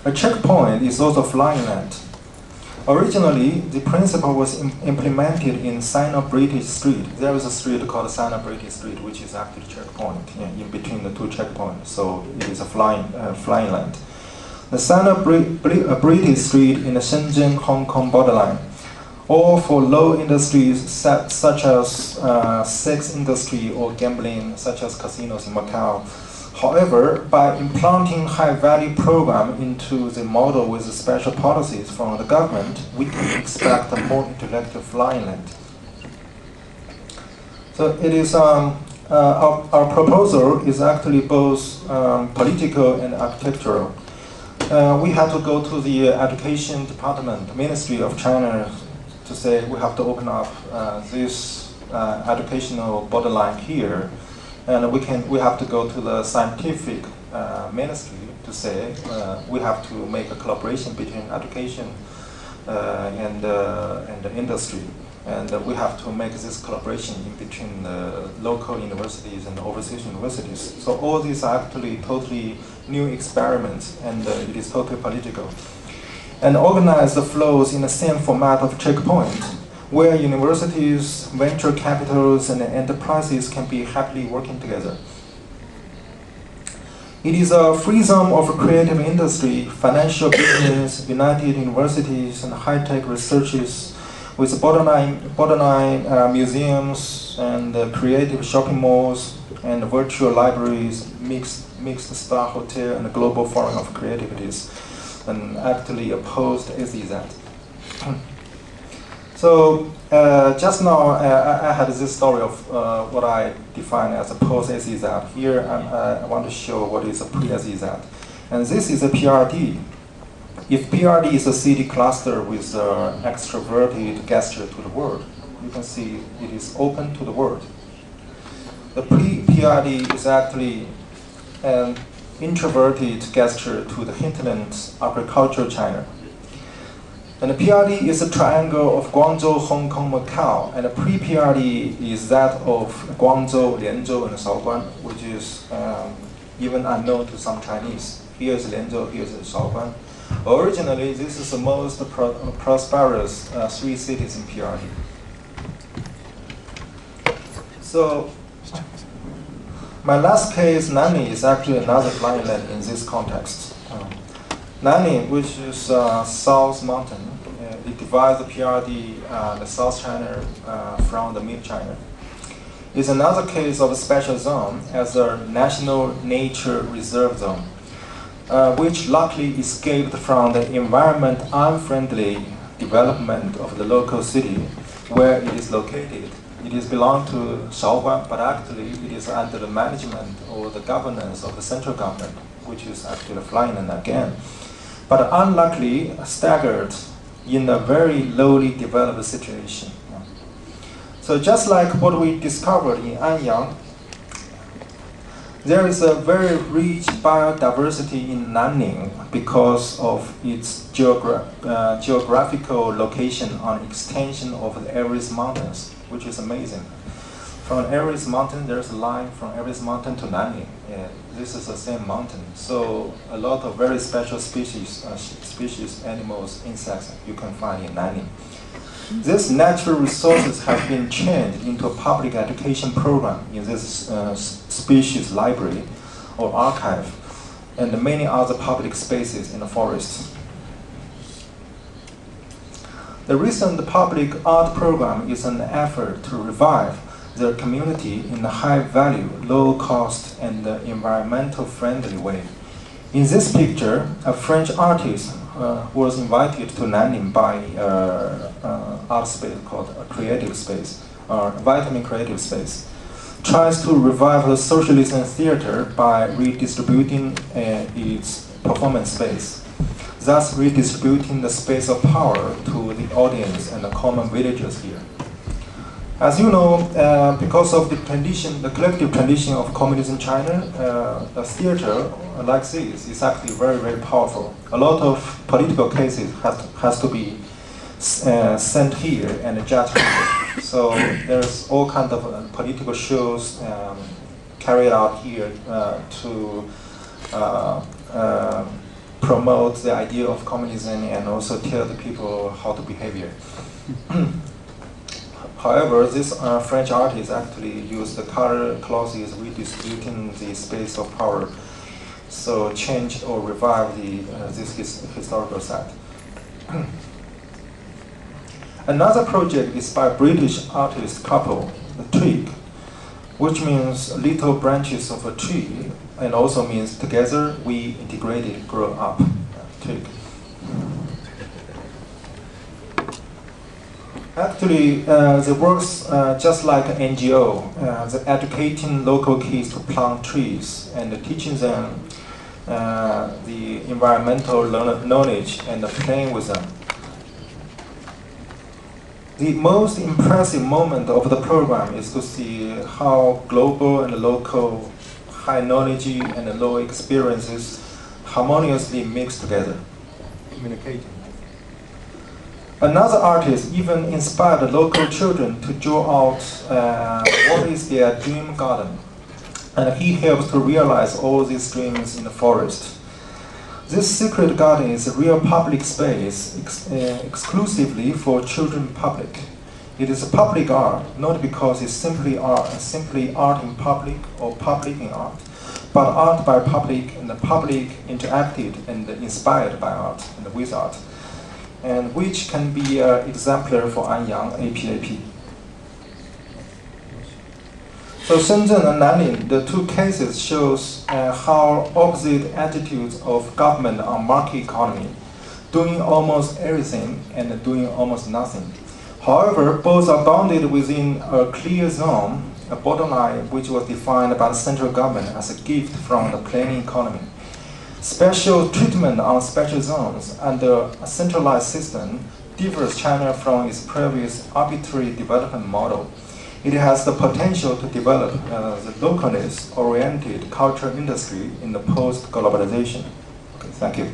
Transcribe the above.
A checkpoint is also flying land. Originally, the principle was implemented in Sino-British Street. There is a street called Sino-British Street, which is actually a checkpoint in between the two checkpoints. So it is a flying land. The Sino-British Street in the Shenzhen-Hong Kong borderline, or for low industries such as sex industry or gambling, such as casinos in Macau. However, by implanting high-value program into the model with special policies from the government, we can expect a more intellectual flying land. So it is our proposal is actually both political and architectural. We had to go to the education department, Ministry of China, to say we have to open up this educational borderline here. And we have to go to the scientific ministry to say we have to make a collaboration between education and the industry, and we have to make this collaboration in between the local universities and the overseas universities. So all these are actually totally new experiments, and it is totally political. And organize the flows in the same format of checkpoint, where universities, venture capitals, and enterprises can be happily working together. It is a free zone of creative industry, financial business, united universities, and high-tech researches, with borderline museums and creative shopping malls and virtual libraries, mixed-star hotel, and a global forum of creativities, and actually opposed SEZ. So just now I had this story of what I define as a post-SEZ. Here I want to show what is a pre-SEZ. And this is a PRD. If PRD is a city cluster with extroverted gesture to the world, you can see it is open to the world. The pre-PRD is actually an introverted gesture to the hinterland agricultural China. And the PRD is a triangle of Guangzhou, Hong Kong, Macau, and the pre-PRD is that of Guangzhou, Lianzhou, and Shaoguan, which is even unknown to some Chinese. Here's Lianzhou, here's Shaoguan. Originally, this is the most prosperous three cities in PRD. So, my last case, Nanning, is actually another flying land in this context. Nanning, which is South Mountain, it divides the PRD, the South China from the Mid China. Is another case of a special zone as a national nature reserve zone, which luckily escaped from the environment unfriendly development of the local city where it is located. It is belong to Shaoguan, but actually it is under the management or the governance of the central government, which is actually flying land again. But unluckily staggered in a very lowly developed situation. So just like what we discovered in Anyang, there is a very rich biodiversity in Nanning because of its geographical location on extension of the Everest Mountains, which is amazing. From Everest Mountain, there's a line from Everest Mountain to Nanning. This is the same mountain. So a lot of very special species, animals, insects you can find in Nanning. These natural resources have been changed into a public education program in this species library or archive and many other public spaces in the forest. The recent public art program is an effort to revive their community in a high-value, low-cost, and environmental-friendly way. In this picture, a French artist was invited to Nanning by art space called a creative space, or Vitamin Creative Space, tries to revive the socialism theater by redistributing its performance space, thus redistributing the space of power to the audience and the common villagers here. As you know, because of the collective tradition of communism in China, a theater like this is actually very, very powerful. A lot of political cases has to be sent here and judged here. So there's all kinds of political shows carried out here to promote the idea of communism and also tell the people how to behave. However, this French artist actually used the color clauses redistributing the space of power, so changed or revived this historical set. Another project is by British artist couple, the twig, which means little branches of a tree, and also means together we integrated grow up. Twig. Actually, the works just like an NGO, educating local kids to plant trees and teaching them the environmental knowledge and playing with them. The most impressive moment of the program is to see how global and local high knowledge and low experiences harmoniously mix together, communicating. Another artist even inspired the local children to draw out what is their dream garden, and he helps to realize all these dreams in the forest. This secret garden is a real public space exclusively for children public. It is a public art, not because it's simply art in public or public in art, but art by public, and the public interacted and inspired by art and with art, and which can be an exemplar for Anyang APAP. So Shenzhen and Nanning, the two cases shows how opposite attitudes of government on market economy, doing almost everything and doing almost nothing. However, both are bounded within a clear zone, a borderline which was defined by the central government as a gift from the planning economy. Special treatment on special zones under a centralized system differs China from its previous arbitrary development model. It has the potential to develop the localness-oriented cultural industry in the post-globalization. Okay, thank you.